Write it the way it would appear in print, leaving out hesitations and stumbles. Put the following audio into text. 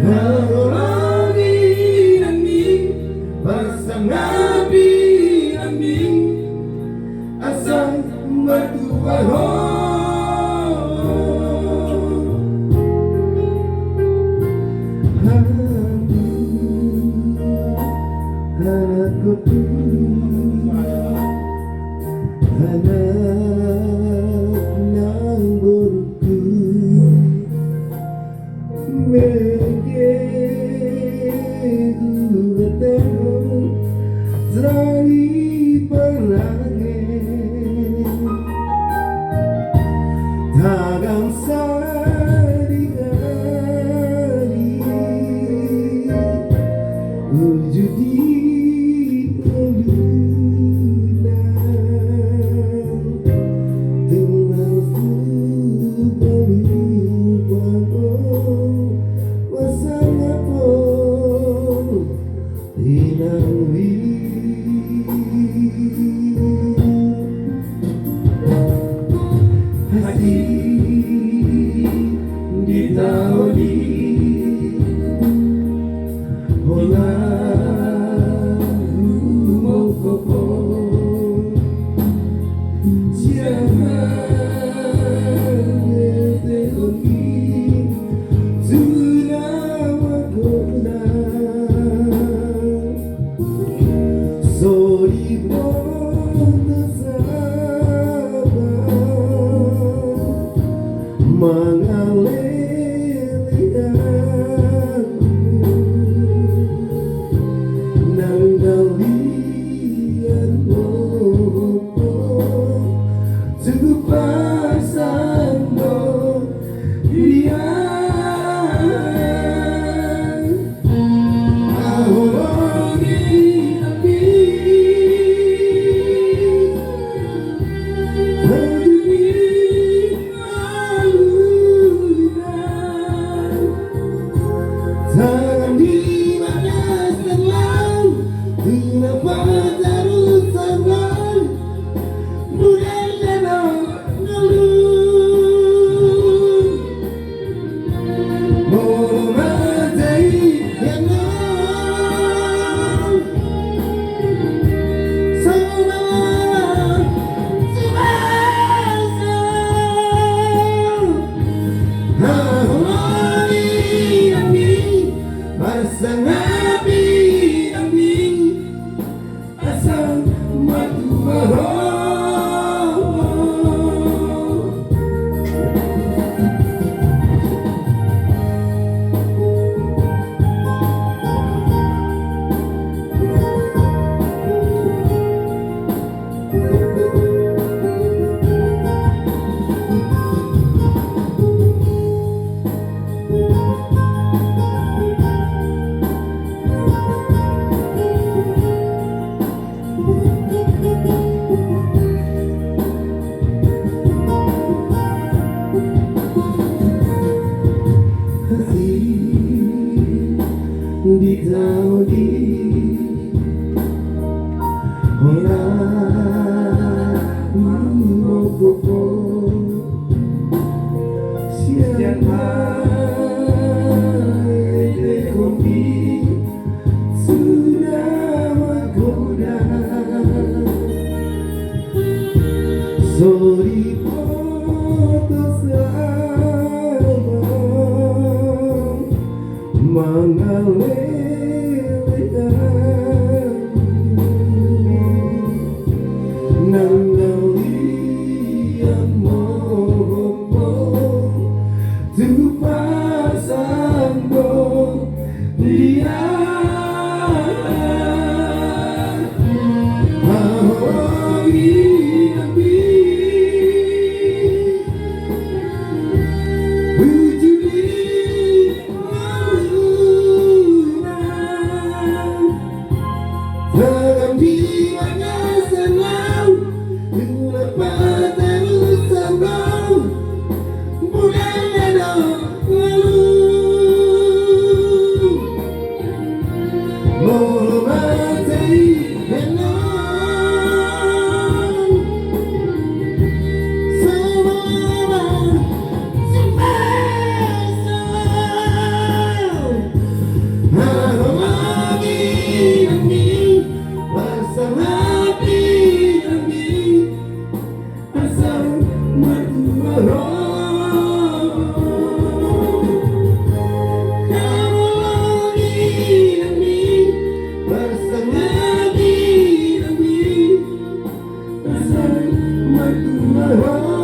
Harolangi namin pasangabi namin asang matuwaho hanap ko hanap ng burko Zrani palangin Dagang sari-ari Wujudi ulunan Dengan subaru-baru Wasana po Inangwi Hati di tauli Hola rumokopo Jangan teoni Tunawakona Sorry mga lilihan ng dalian mo tupasan mo diyan ahulogin Tangan di mana senang Kenapa terus senang Bukan senang ngeluh Mengatai yang nang Semalam Pasangabi namin asang matuwaho Di taudi Hola Mokopo Siapa Dekomi Sudah menggoda Sorry putus abang Mengalir Would you leave? Haramagi nami Pasang hati nami Asal matmarong Haramagi nami Pasang hati nami Asal matmarong